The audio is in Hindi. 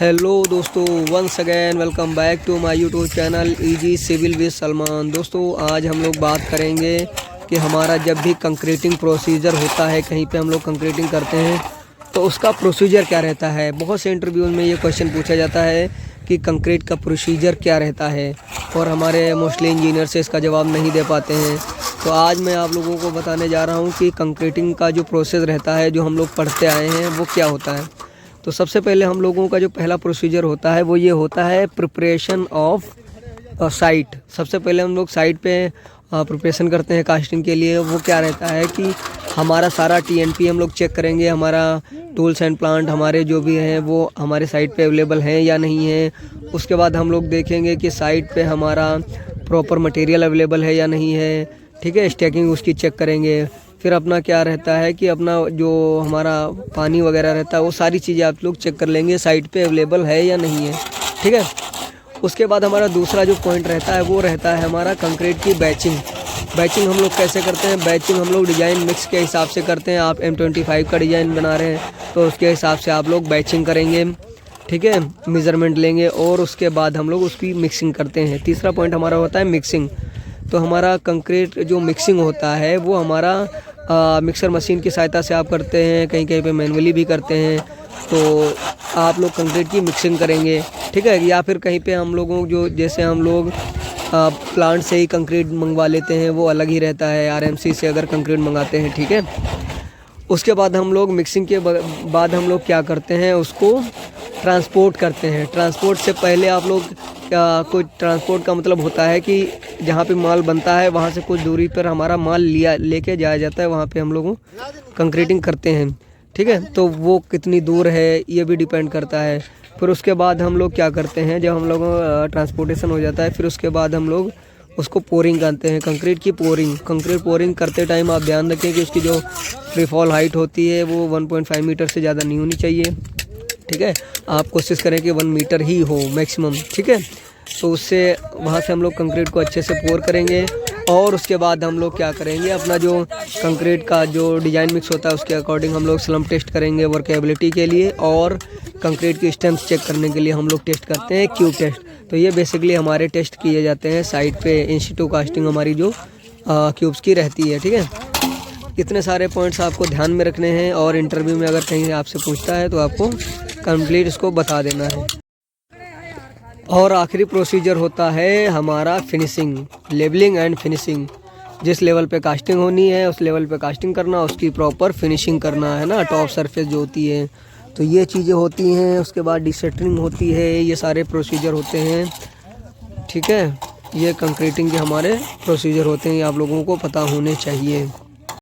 हेलो दोस्तों, once again welcome back to my YouTube channel easy civil with Salman. दोस्तों आज हम लोग बात करेंगे कि हमारा जब भी कंक्रीटिंग प्रोसीजर होता है, कहीं पे हम लोग कंक्रीटिंग करते हैं तो उसका प्रोसीजर क्या रहता है। बहुत से इंटरव्यू में ये क्वेश्चन पूछा जाता है कि कंक्रीट का प्रोसीजर क्या रहता है और हमारे मोस्टली इंजीनियर से इसका जवाब नहीं दे पाते हैं। तो आज मैं आप लोगों को बताने जा रहा हूँ कि कंक्रीटिंग का जो प्रोसेस रहता है, जो हम लोग पढ़ते आए हैं, वो क्या होता है। तो सबसे पहले हम लोगों का जो पहला प्रोसीजर होता है वो ये होता है प्रिपरेशन ऑफ साइट। सबसे पहले हम लोग साइट पे प्रिपरेशन करते हैं कास्टिंग के लिए। वो क्या रहता है कि हमारा सारा TNP हम लोग चेक करेंगे, हमारा टूल्स एंड प्लांट हमारे जो भी हैं वो हमारे साइट पे अवेलेबल हैं या नहीं है। उसके बाद हम लोग देखेंगे कि साइट पे हमारा प्रॉपर मटेरियल अवेलेबल है या नहीं है। ठीक है, स्टैकिंग उसकी चेक करेंगे। फिर अपना क्या रहता है कि अपना जो हमारा पानी वगैरह रहता है वो सारी चीज़ें आप लोग चेक कर लेंगे साइट पे अवेलेबल है या नहीं है। ठीक है, उसके बाद हमारा दूसरा जो पॉइंट रहता है वो रहता है हमारा कंक्रीट की बैचिंग। बैचिंग हम लोग कैसे करते हैं? बैचिंग हम लोग डिज़ाइन मिक्स के हिसाब से करते हैं। आप M25 का डिज़ाइन बना रहे हैं तो उसके हिसाब से आप लोग बैचिंग करेंगे। ठीक है, मेज़रमेंट लेंगे और उसके बाद हम लोग उसकी मिक्सिंग करते हैं। तीसरा पॉइंट हमारा होता है मिक्सिंग। तो हमारा कंक्रीट जो मिक्सिंग होता है वो हमारा मिक्सर मशीन की सहायता से आप करते हैं, कहीं कहीं पे मैनुअली भी करते हैं। तो आप लोग कंक्रीट की मिक्सिंग करेंगे। ठीक है, या फिर कहीं पे हम लोगों जो जैसे हम लोग प्लांट से ही कंक्रीट मंगवा लेते हैं, वो अलग ही रहता है। RMC से अगर कंक्रीट मंगाते हैं, ठीक है। उसके बाद हम लोग मिक्सिंग के बाद हम लोग क्या करते हैं, उसको ट्रांसपोर्ट करते हैं। ट्रांसपोर्ट से पहले आप लोग कोई ट्रांसपोर्ट का मतलब होता है कि जहाँ पे माल बनता है वहाँ से कुछ दूरी पर हमारा माल लेके जाया जाता है, वहाँ पे हम लोग कंक्रीटिंग करते हैं। ठीक है, तो वो कितनी दूर है ये भी डिपेंड करता है। फिर उसके बाद हम लोग क्या करते हैं, जब हम लोग ट्रांसपोर्टेशन हो जाता है फिर उसके बाद हम लोग उसको पोरिंग करते हैं। कंक्रीट की पोरिंग। कंक्रीट पोरिंग करते टाइम आप ध्यान रखें कि उसकी जो फ्री फॉल हाइट होती है वो 1.5 मीटर से ज़्यादा नहीं होनी चाहिए। ठीक है, आप कोशिश करें कि 1 मीटर ही हो मैक्सिमम। ठीक है, तो उससे वहाँ से हम लोग कंक्रीट को अच्छे से पोर करेंगे और उसके बाद हम लोग क्या करेंगे, अपना जो कंक्रीट का जो डिज़ाइन मिक्स होता है उसके अकॉर्डिंग हम लोग स्लम्प टेस्ट करेंगे वर्केबिलिटी के लिए, और कंक्रीट की स्ट्रेंथ चेक करने के लिए हम लोग टेस्ट करते हैं क्यूब टेस्ट। तो ये बेसिकली हमारे टेस्ट किए जाते हैं साइट पे। इंस्टीट्यूट कास्टिंग हमारी जो क्यूब्स की रहती है। ठीक है, इतने सारे पॉइंट्स आपको ध्यान में रखने हैं और इंटरव्यू में अगर कहीं आपसे पूछता है तो आपको कंप्लीट इसको बता देना है। और आखिरी प्रोसीजर होता है हमारा फिनिशिंग, लेबलिंग एंड फिनिशिंग। जिस लेवल पे कास्टिंग होनी है उस लेवल पे कास्टिंग करना, उसकी प्रॉपर फिनिशिंग करना है ना, टॉप सरफेस जो होती है। तो ये चीज़ें होती हैं। उसके बाद डिसेंटरिंग होती है। ये सारे प्रोसीजर होते हैं। ठीक है, ये कंक्रीटिंग के हमारे प्रोसीजर होते हैं, ये आप लोगों को पता होने चाहिए।